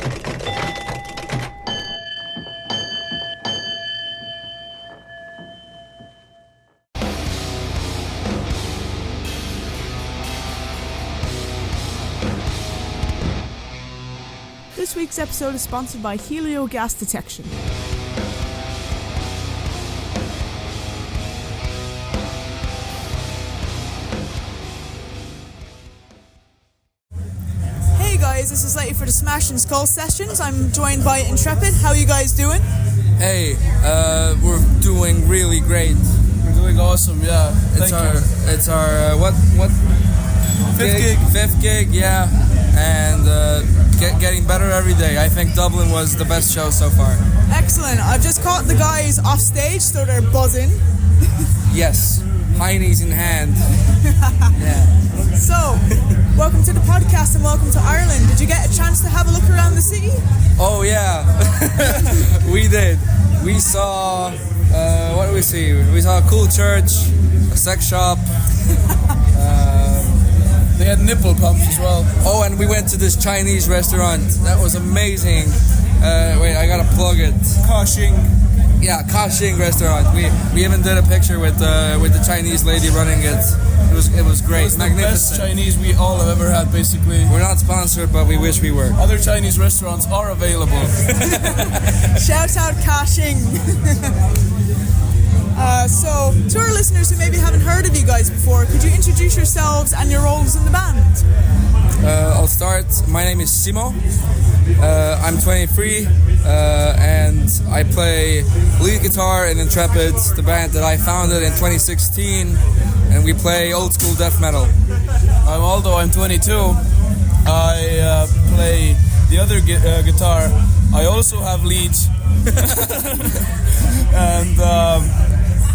This week's episode is sponsored by Helio Gas Detection. Hey guys, this is Lady for the Smash and Skull Sessions. I'm joined by Intrepid. How are you guys doing? Hey, we're doing really great. We're doing awesome, yeah. It's our what fifth gig, yeah, and getting better every day. I think Dublin was the best show so far. Excellent. I've just caught the guys off stage, so they're buzzing. Yes, heinies in hand. Yeah. So, welcome to the podcast and welcome to Ireland. Did you get a chance to have a look around the city? Oh yeah, we did. We saw. What did we see? We saw a cool church, a sex shop. They had nipple pumps as well. Oh, and we went to this Chinese restaurant. That was amazing. Wait, I gotta plug it. Kashing. Yeah, Kashing restaurant. We even did a picture with the Chinese lady running it. It was great, It was magnificent. the best Chinese we all have ever had, basically. We're not sponsored, but we wish we were. Other Chinese restaurants are available. Shout out Kashing. So, to our listeners who maybe haven't heard of you guys before, could you introduce yourselves and your roles in the band? I'll start. My name is Simo. I'm 23, and I play lead guitar in Intrepid, the band that I founded in 2016, and we play old school death metal. I'm Aldo, I'm 22. I play the other guitar. I also have leads. And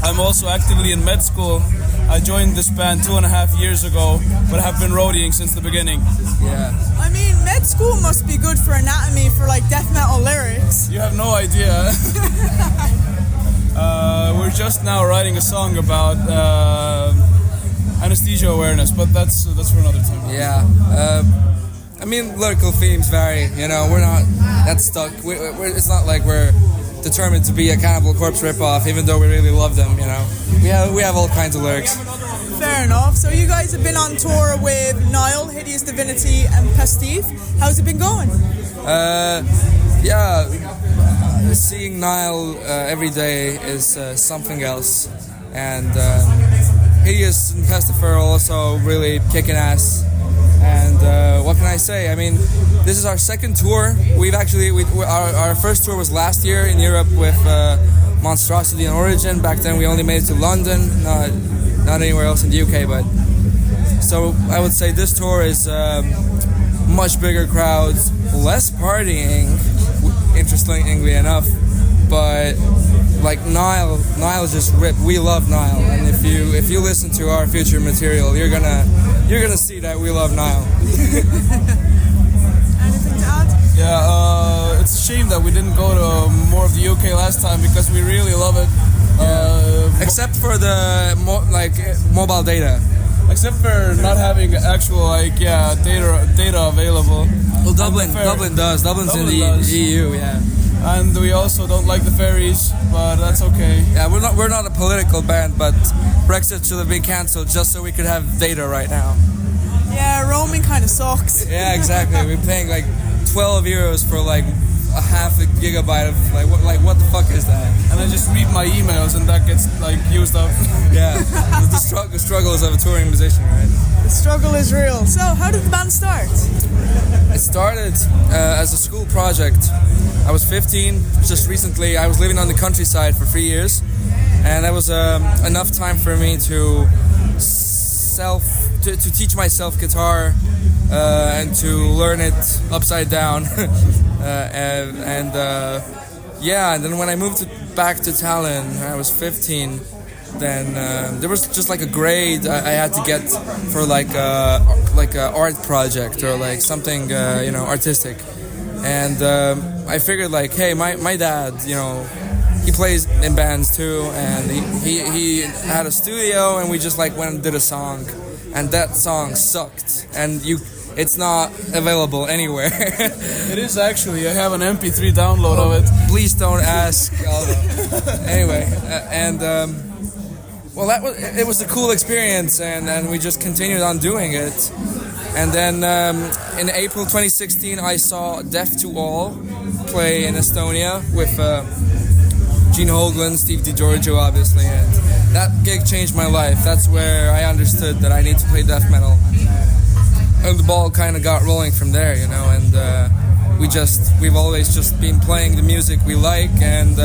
I'm also actively in med school. I joined this band 2.5 years ago, but have been roadieing since the beginning. Yeah. I mean, med school must be good for anatomy for like death metal lyrics. You have no idea. We're just now writing a song about anesthesia awareness, but that's for another time. Yeah. I mean, lyrical themes vary. You know, we're not that stuck. It's not like we're determined to be a Cannibal Corpse ripoff, even though we really love them. You know, we have all kinds of lyrics. Fair enough. So you guys have been on tour with Nile, Hideous Divinity and Pestifer. How's it been going? Yeah, seeing Nile every day is something else, and Hideous and Pestifer are also really kicking ass. And what can I say? I mean, this is our second tour. Our first tour was last year in Europe with Monstrosity and Origin. Back then we only made it to London, not anywhere else in the UK. But so I would say this tour is much bigger crowds, less partying, interestingly enough. But like Nile just ripped. We love Nile, and if you listen to our future material, you're gonna see that we love Nile. Anything to add? Yeah, it's a shame that we didn't go to more of the UK last time because we really love it. Except for the mobile data. Except for not having actual data available. Well, Dublin does. Dublin's in the EU, yeah. And we also don't like the ferries, but that's okay. Yeah, we're not a political band, but Brexit should have been cancelled just so we could have data right now. Yeah, roaming kind of sucks. Yeah, exactly. We're paying like 12 euros for like a half a gigabyte of what the fuck is that? And I just read my emails and that gets like used up. Yeah, the struggles of a touring musician, right? The struggle is real. So, how did the band start? It started as a school project. I was 15, just recently. I was living on the countryside for 3 years, and that was enough time for me to teach myself guitar and to learn it upside down. And then when I moved back to Tallinn, I was 15. Then there was just like a grade I had to get for like a art project or like something artistic, and I figured like, hey, my dad, he plays in bands too, and he had a studio, and we just like went and did a song, and that song sucked, and it's not available anywhere. It is actually. I have an MP3 download of it. Please don't ask. Anyway, well, it was a cool experience, and we just continued on doing it. And then in April 2016, I saw Deaf to All play in Estonia with Gene Hoglan, Steve DiGiorgio, obviously, and that gig changed my life. That's where I understood that I need to play death metal, and the ball kind of got rolling from there, you know. And we've always just been playing the music we like, and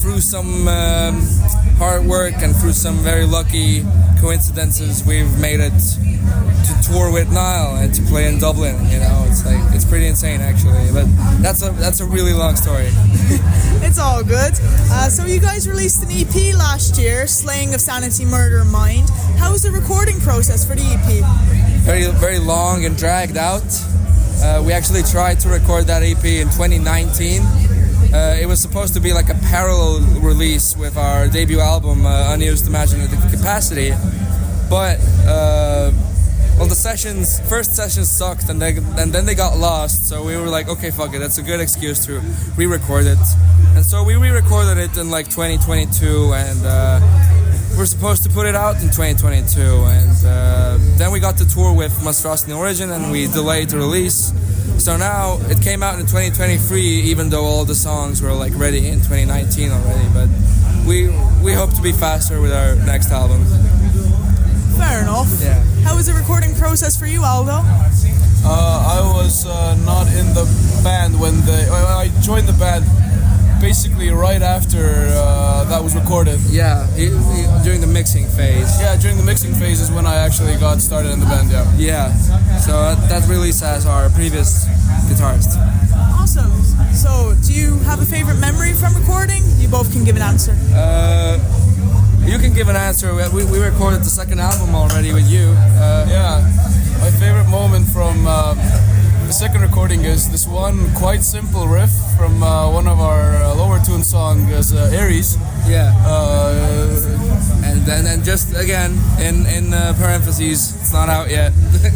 through some hard work and through some very lucky coincidences, we've made it to tour with Nile and to play in Dublin. You know, it's pretty insane actually. But that's a really long story. It's all good. So you guys released an EP last year, Slaying of Sanity, Murder of Mind. How was the recording process for the EP? Very, very long and dragged out. We actually tried to record that EP in 2019. It was supposed to be like a parallel release with our debut album, Unused Imaginative Capacity, but well, the first sessions sucked, and then they got lost. So we were like, okay, fuck it, that's a good excuse to re-record it. And so we re-recorded it in like 2022, and we're supposed to put it out in 2022. And then we got to tour with Monstrosity in Origin, and we delayed the release. So now it came out in 2023, even though all the songs were like ready in 2019 already. But we hope to be faster with our next album. Fair enough. Yeah. How was the recording process for you, Aldo? I was not in the band when I joined the band basically right after that was recorded. Yeah, during the mixing phase. Yeah, during the mixing phase is when I actually got started in the band, yeah. Yeah, so that release as our previous guitarist. Awesome. So, do you have a favorite memory from recording? You both can give an answer. You can give an answer. We recorded the second album already with you. Yeah, my favorite moment from the second recording is this one quite simple riff from one of our lower tune songs, Aries. Yeah. And then just again in parentheses, it's not out yet.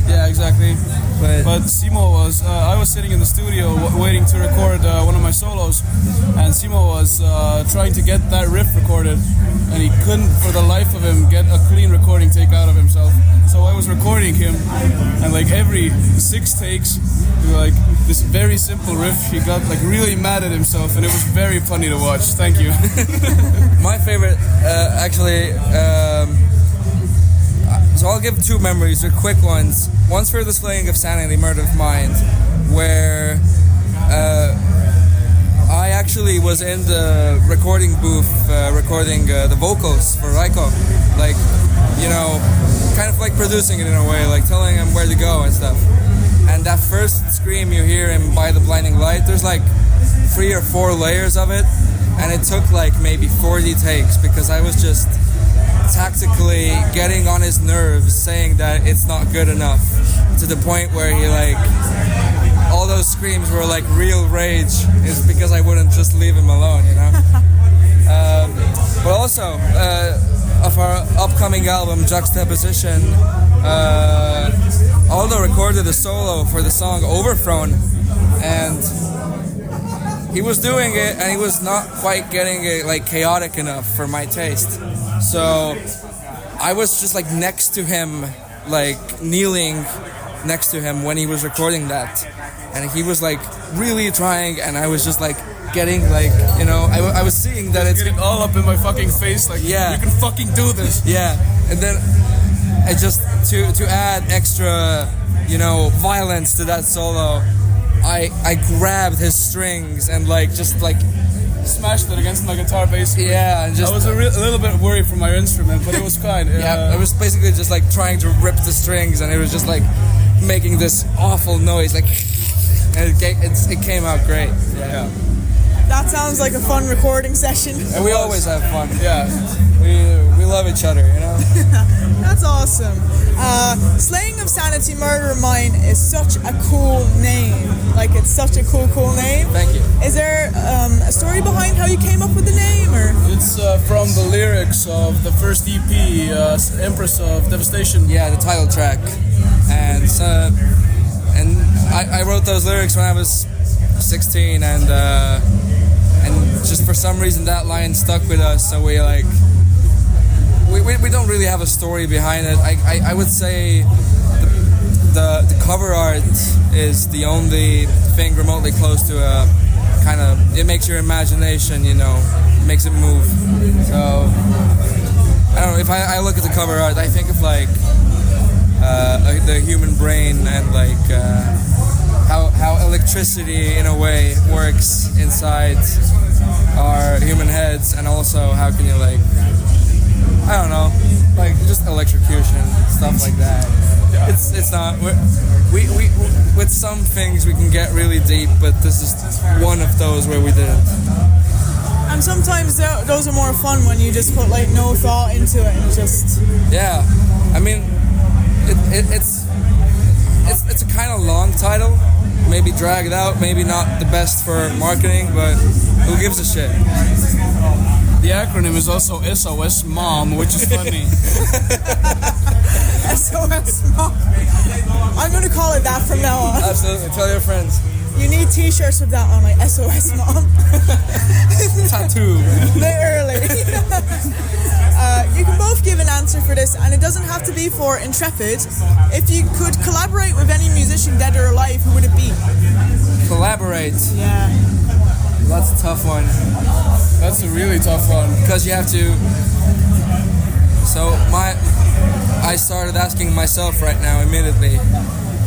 Yeah, exactly. But Simo was. I was sitting in the studio waiting to record one of my solos, and Simo was trying to get that riff recorded, and he couldn't, for the life of him, get a clean recording take out of himself. So I was recording him, and like every 6 takes, like this very simple riff, he got like really mad at himself, and it was very funny to watch. Thank you. My favorite, actually. So I'll give 2 memories, they're quick ones. One's for the Slaying of Sanity, Murder of Mind, where I actually was in the recording booth recording the vocals for Raiko. Like, you know, kind of like producing it in a way, like telling him where to go and stuff. And that first scream you hear in By the Blinding Light, there's like 3 or 4 layers of it. And it took like maybe 40 takes because I was just tactically getting on his nerves, saying that it's not good enough, to the point where he like, all those screams were like real rage, is because I wouldn't just leave him alone, you know. But also of our upcoming album Juxtaposition, Aldo recorded a solo for the song Overthrown, and he was doing it and he was not quite getting it like chaotic enough for my taste. So I was just like next to him, like kneeling next to him when he was recording that, and he was like really trying, and I was just like getting like, you know, I was seeing that it's getting all up in my fucking face, like, yeah, you can fucking do this. Yeah, and then I just to add extra, you know, violence to that solo, I grabbed his strings and like just like smashed it against my guitar basically. Yeah, and just I was a little bit worried for my instrument, but it was fine. Yeah, I was basically just like trying to rip the strings, and it was just like making this awful noise, like, and it came out great. Yeah. That sounds like a fun recording session. And we always have fun. Yeah, we love each other, you know. That's awesome. Slaying of Sanity, Murder of Mine is such a cool name. Like, it's such a cool name. Thank you. Is there a story behind how you came up with the name, or? It's from the lyrics of the first EP, Empress of Devastation. Yeah, the title track, and I wrote those lyrics when I was 16, and just for some reason that line stuck with us. So we don't really have a story behind it. I would say the cover art is the only thing remotely close to a kind of, it makes your imagination, makes it move. So I don't know, if I look at the cover art, I think of like the human brain and like how electricity in a way works inside our human heads, and also how can you like, I don't know, like just electrocution, stuff like that. It's not, we with some things we can get really deep, but this is one of those where we didn't. And sometimes those are more fun when you just put like no thought into it and just. Yeah, I mean, it's a kind of long title, maybe dragged out, maybe not the best for marketing, but who gives a shit? The acronym is also SOS Mom, which is funny. SOS Mom. I'm going to call it that from now on. Absolutely, tell your friends. You need t-shirts with that on, like SOS Mom. Tattoo. Literally. You can both give an answer for this, and it doesn't have to be for Intrepid. If you could collaborate with any musician, dead or alive, who would it be? Collaborate. Yeah. That's a tough one. That's a really tough one. Because you have to. So I started asking myself right now immediately,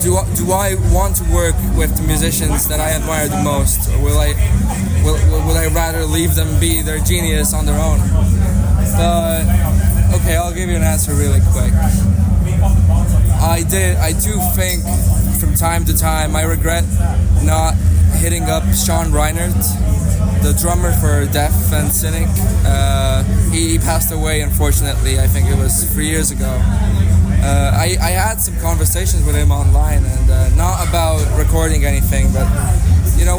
do I want to work with the musicians that I admire the most, or would I rather leave them be their genius on their own? But okay, I'll give you an answer really quick. I do think from time to time I regret not hitting up Sean Reinert, the drummer for Death and Cynic. He passed away, unfortunately. I think it was 3 years ago. I had some conversations with him online, and not about recording anything, but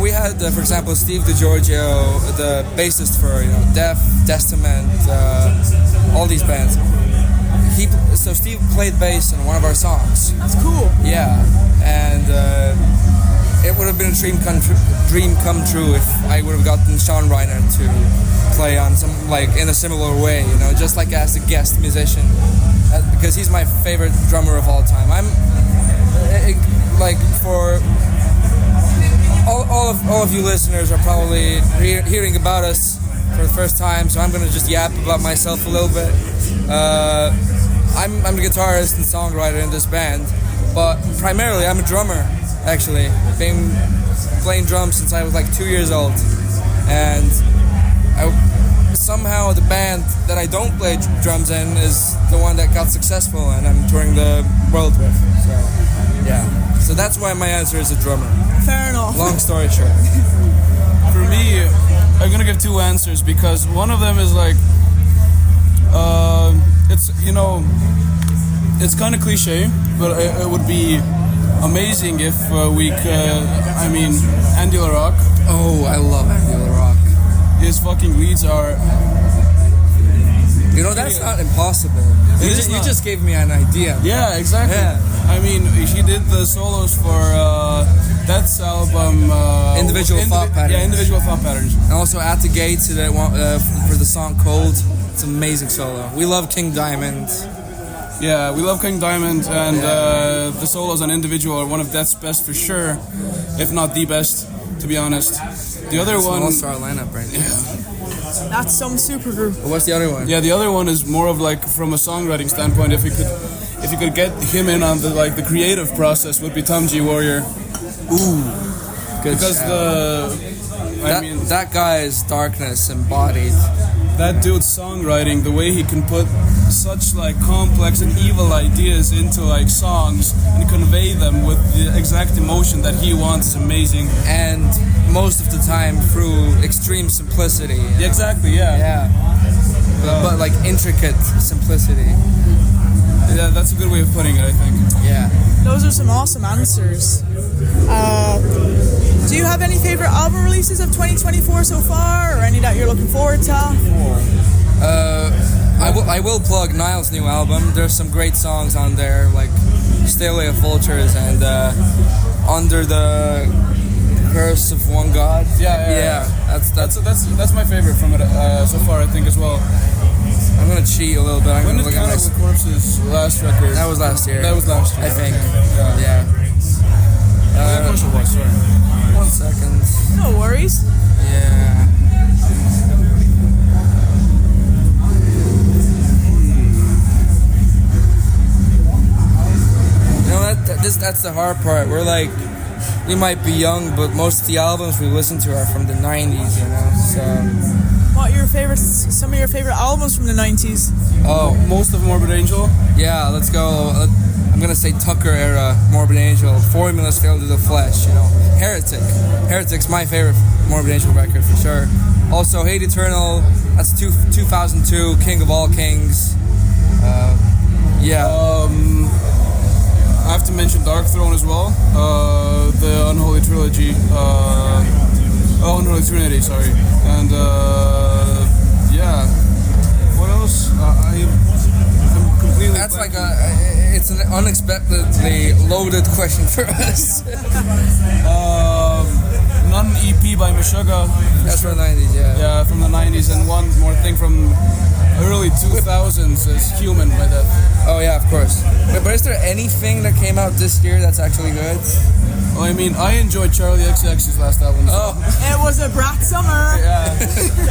we had, for example, Steve DiGiorgio, the bassist for Death, Testament, all these bands. So Steve played bass on one of our songs. That's cool. Yeah, and it would have been a dream come true if I would have gotten Sean Reiner to play on some, like, in a similar way, just like as a guest musician, because he's my favorite drummer of all time. I'm like, for all of you listeners are probably hearing about us for the first time, so I'm gonna just yap about myself a little bit. I'm a guitarist and songwriter in this band, but primarily I'm a drummer. Actually, been playing drums since I was like 2 years old, and somehow the band that I don't play drums in is the one that got successful, and I'm touring the world with. So yeah, so that's why my answer is a drummer. Fair enough. Long story short. For me, I'm gonna give two answers, because one of them is like, it's kind of cliche, but it would be amazing if we could, Andy LaRock. Oh, I love Andy LaRock. His fucking leads are... that's not impossible. You just gave me an idea. Yeah, exactly. Yeah. He did the solos for Death's album... Individual Thought Patterns. Yeah, Individual Thought Patterns. And also At the Gates for the song Cold. It's an amazing solo. We love King Diamond. Yeah, we love King Diamond, and the solos on Individual are one of Death's best for sure, if not the best, to be honest. The other one... It's an all-star lineup right now. Yeah. That's some super group. What's the other one? Yeah, the other one is more of like, from a songwriting standpoint, if you could get him in on the creative process, would be Tom G. Warrior. Ooh, good because shout. That guy's darkness embodied. That dude's songwriting, the way he can put such like complex and evil ideas into like songs and convey them with the exact emotion that he wants is amazing. And most of the time through extreme simplicity. Yeah, exactly, yeah. Yeah. But like intricate simplicity. Yeah, that's a good way of putting it, I think. Yeah. Those are some awesome answers. have any favorite album releases of 2024 so far, or any that you're looking forward to? I will plug Nile's new album. There's some great songs on there, like Stay Away of Vultures and Under the Curse of One God. Yeah. That's my favorite from it so far, I think, as well. I'm gonna cheat a little bit. When did Cannibal Corpse's last record? That was last year. That was last year, I think. Okay. Yeah. Of course it was, sorry. 1 second. No worries. Yeah. You know, that's the hard part. We're like, we might be young, but most of the albums we listen to are from the 90s, you know, so... What are some of your favorite albums from the 90s? Oh, most of Morbid Angel? Yeah, let's go. I'm gonna say Tucker era, Morbid Angel, Formulas Failed to the Flesh, you know. Heretic's my favorite Morbid Angel record for sure. Also, Hate Eternal, that's 2002, King of All Kings. I have to mention Dark Throne as well, the Unholy Trilogy, Unholy Trinity, sorry, and what else? I'm completely. That's like it's an unexpectedly loaded question for us. None EP by Meshuggah. That's from the 90s, yeah. Yeah, from the 90s, and one more thing from early 2000s is Human by that. Oh yeah, of course. But is there anything that came out this year that's actually good? Well, I mean, I enjoyed Charlie XCX's last album. Oh, It was a brat summer. Yeah,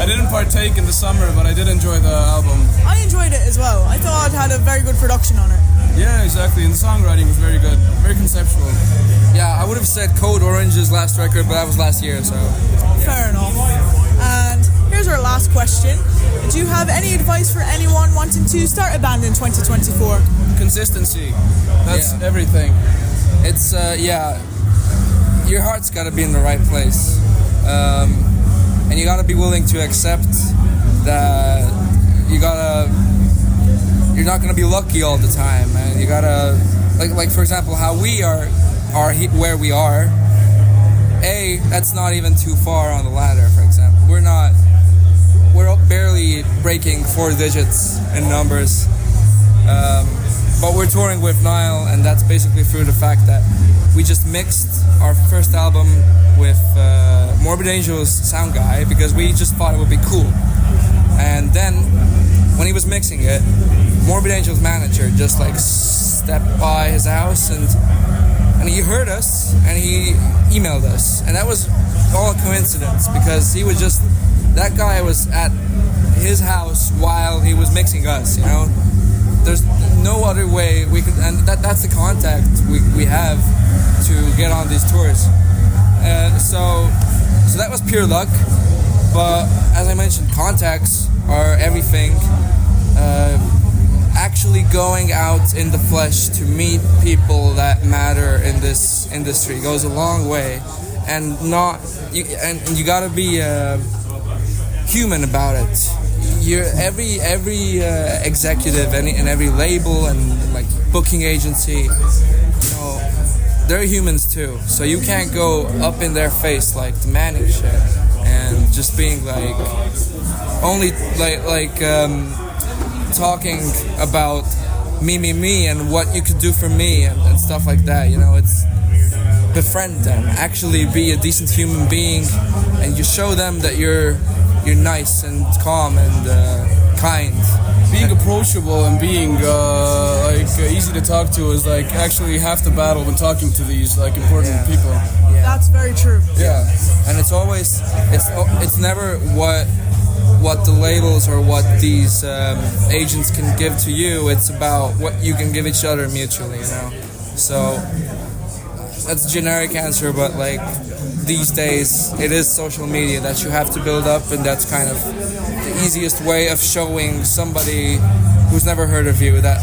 I didn't partake in the summer, but I did enjoy the album. I enjoyed it as well. I thought it had a very good production on it. Yeah, exactly, and the songwriting was very good, very conceptual. yeah, I would have said Code Orange's last record, but that was last year, so... Fair enough. And here's our last question. Do you have any advice for anyone wanting to start a band in 2024? Consistency, that's Yeah. everything. It's, your heart's got to be in the right place. And you got to be willing to accept that you're not going to be lucky all the time. And you got to, like for example, how we are where we are. That's not even too far on the ladder, for example. We're barely breaking 4 digits in numbers. But we're touring with Nile, and that's basically through the fact that we just mixed our first album with Morbid Angel's sound guy because we just thought it would be cool. And then, when he was mixing it, Morbid Angel's manager just like stepped by his house and he heard us and he emailed us. And that was all a coincidence because that guy was at his house while he was mixing us, you know? There's no other way we could, and that's the contact we have to get on these tours. So that was pure luck. But as I mentioned, contacts are everything. Actually going out in the flesh to meet people that matter in this industry goes a long way, and you gotta be human about it. Every executive and every label and like booking agency, you know, they're humans too. So you can't go up in their face like demanding shit and just being like only like talking about me and what you could do for me and stuff like that. You know, it's befriend them. Actually, be a decent human being, and you show them that you're nice and calm and kind. Being approachable and being easy to talk to is like actually half the battle when talking to these like important people. Yeah. That's very true. Yeah, and it's never what the labels or what these agents can give to you. It's about what you can give each other mutually, you know. So that's a generic answer, but like these days it is social media that you have to build up, and that's kind of the easiest way of showing somebody who's never heard of you that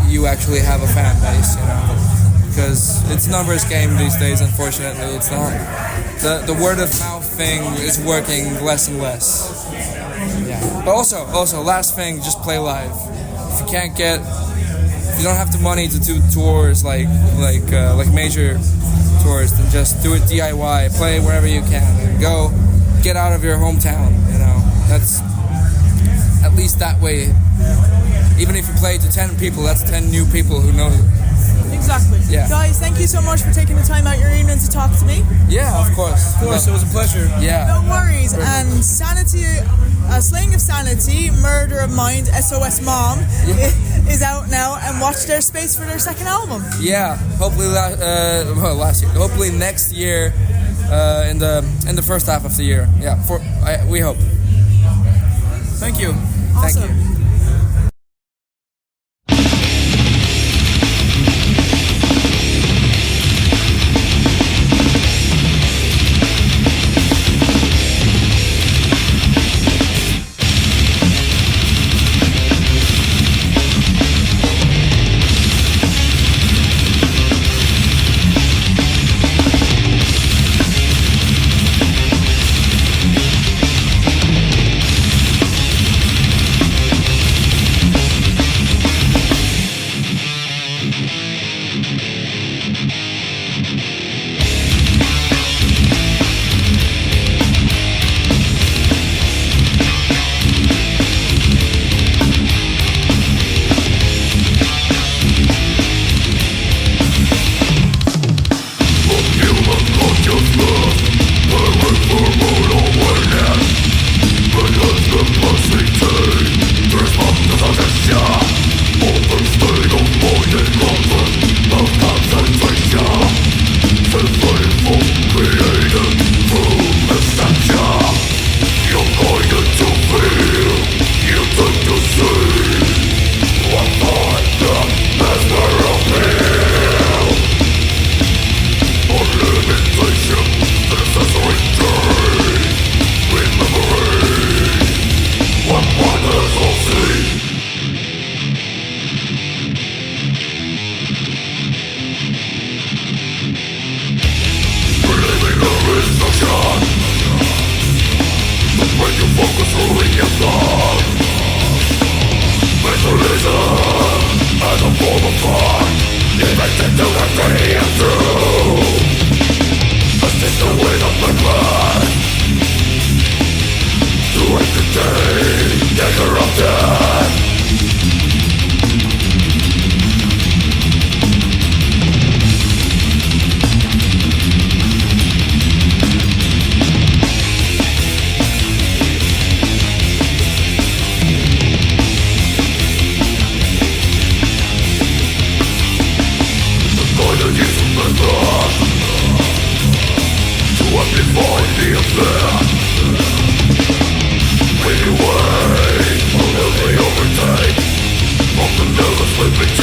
you actually have a fan base, you know. Because it's numbers game these days, unfortunately. It's not the word of mouth thing is working less and less. Yeah. But also last thing, just play live. If you don't have the money to do tours like major tourist and just do it DIY, play wherever you can, and go get out of your hometown. You know, that's at least that way. Even if you play to 10 people, that's 10 new people who know you. Exactly. Yeah. Guys, thank you so much for taking the time out your evening to talk to me. Yeah, of course. Of course, it was a pleasure. Yeah. No worries. And Sanity, Slaying of Sanity, Murder of Mind, SOS Mom, is out now, and watch their space for their second album. Yeah, hopefully last year. Hopefully next year, in the first half of the year. Yeah, we hope. Thank you. Awesome. Thank you. Sleeping